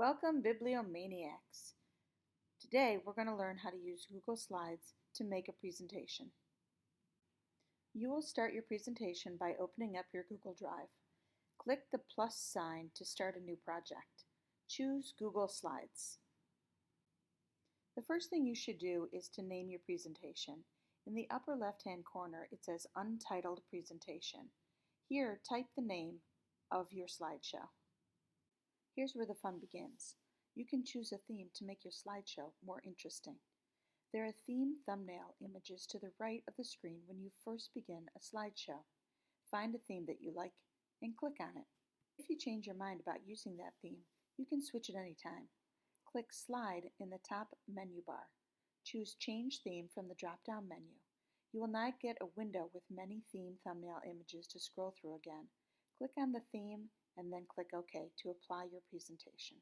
Welcome, Bibliomaniacs! Today we're going to learn how to use Google Slides to make a presentation. You will start your presentation by opening up your Google Drive. Click the plus sign to start a new project. Choose Google Slides. The first thing you should do is to name your presentation. In the upper left-hand corner it says Untitled Presentation. Here, type the name of your slideshow. Here's where the fun begins. You can choose a theme to make your slideshow more interesting. There are theme thumbnail images to the right of the screen when you first begin a slideshow. Find a theme that you like and click on it. If you change your mind about using that theme, you can switch at any time. Click Slide in the top menu bar. Choose Change Theme from the drop-down menu. You will now get a window with many theme thumbnail images to scroll through again. Click on the theme and then click OK to apply your presentation.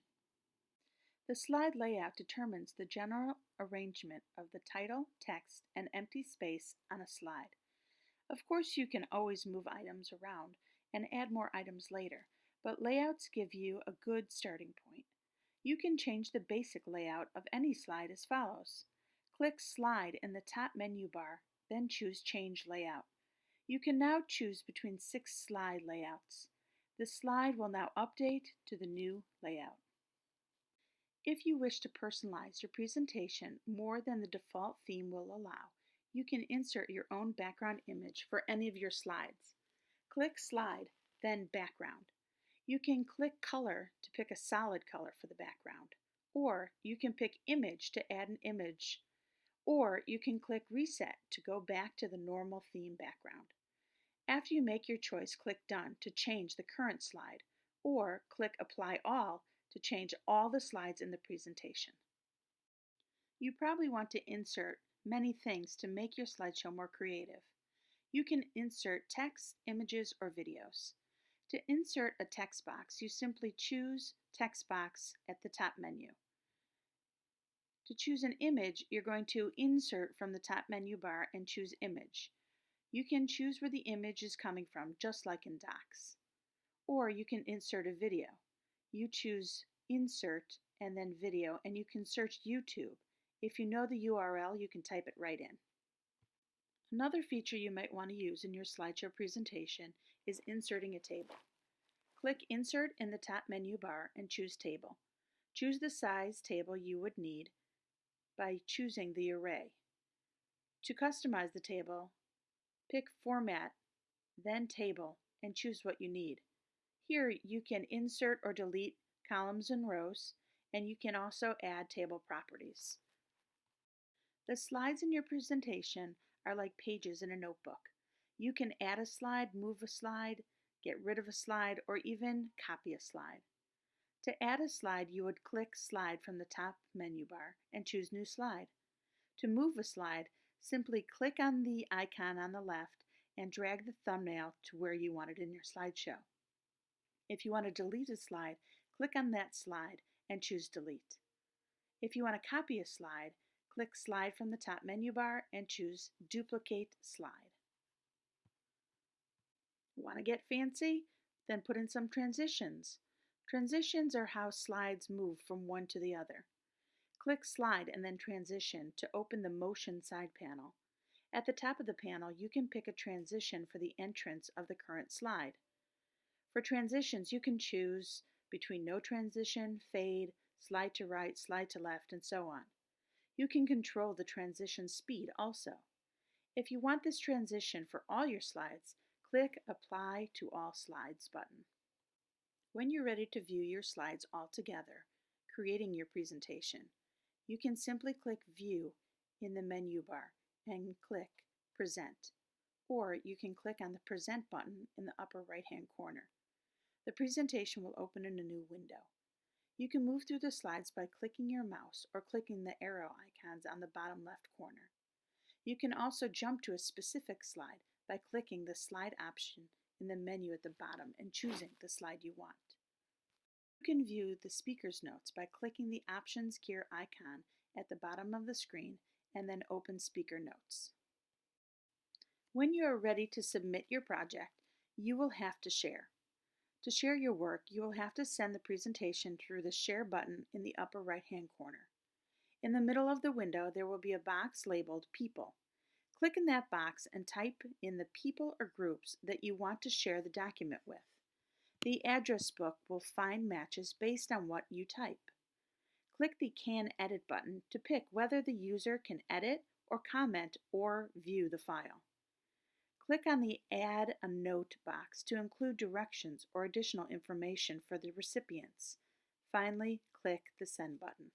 The slide layout determines the general arrangement of the title, text, and empty space on a slide. Of course, you can always move items around and add more items later, but layouts give you a good starting point. You can change the basic layout of any slide as follows. Click Slide in the top menu bar, then choose Change Layout. You can now choose between 6 slide layouts. The slide will now update to the new layout. If you wish to personalize your presentation more than the default theme will allow, you can insert your own background image for any of your slides. Click Slide, then Background. You can click Color to pick a solid color for the background, or you can pick Image to add an image, or you can click Reset to go back to the normal theme background. After you make your choice, click Done to change the current slide, or click Apply All to change all the slides in the presentation. You probably want to insert many things to make your slideshow more creative. You can insert text, images, or videos. To insert a text box, you simply choose Text Box at the top menu. To choose an image, you're going to insert from the top menu bar and choose Image. You can choose where the image is coming from, just like in Docs. Or you can insert a video. You choose Insert and then Video, and you can search YouTube. If you know the URL, you can type it right in. Another feature you might want to use in your slideshow presentation is inserting a table. Click Insert in the top menu bar and choose Table. Choose the size table you would need by choosing the array. To customize the table, pick Format, then Table, and choose what you need. Here you can insert or delete columns and rows, and you can also add table properties. The slides in your presentation are like pages in a notebook. You can add a slide, move a slide, get rid of a slide, or even copy a slide. To add a slide, you would click Slide from the top menu bar and choose New Slide. To move a slide, simply click on the icon on the left and drag the thumbnail to where you want it in your slideshow. If you want to delete a slide, click on that slide and choose Delete. If you want to copy a slide, click Slide from the top menu bar and choose Duplicate Slide. Want to get fancy? Then put in some transitions. Transitions are how slides move from one to the other. Click Slide and then Transition to open the Motion side panel. At the top of the panel, you can pick a transition for the entrance of the current slide. For transitions, you can choose between no transition, fade, slide to right, slide to left, and so on. You can control the transition speed also. If you want this transition for all your slides, click Apply to All Slides button. When you're ready to view your slides all together, creating your presentation, you can simply click View in the menu bar and click Present, or you can click on the Present button in the upper right-hand corner. The presentation will open in a new window. You can move through the slides by clicking your mouse or clicking the arrow icons on the bottom left corner. You can also jump to a specific slide by clicking the slide option in the menu at the bottom and choosing the slide you want. You can view the speaker's notes by clicking the Options gear icon at the bottom of the screen and then open Speaker Notes. When you are ready to submit your project, you will have to share. To share your work, you will have to send the presentation through the Share button in the upper right-hand corner. In the middle of the window, there will be a box labeled People. Click in that box and type in the people or groups that you want to share the document with. The address book will find matches based on what you type. Click the Can Edit button to pick whether the user can edit or comment or view the file. Click on the Add a Note box to include directions or additional information for the recipients. Finally, click the Send button.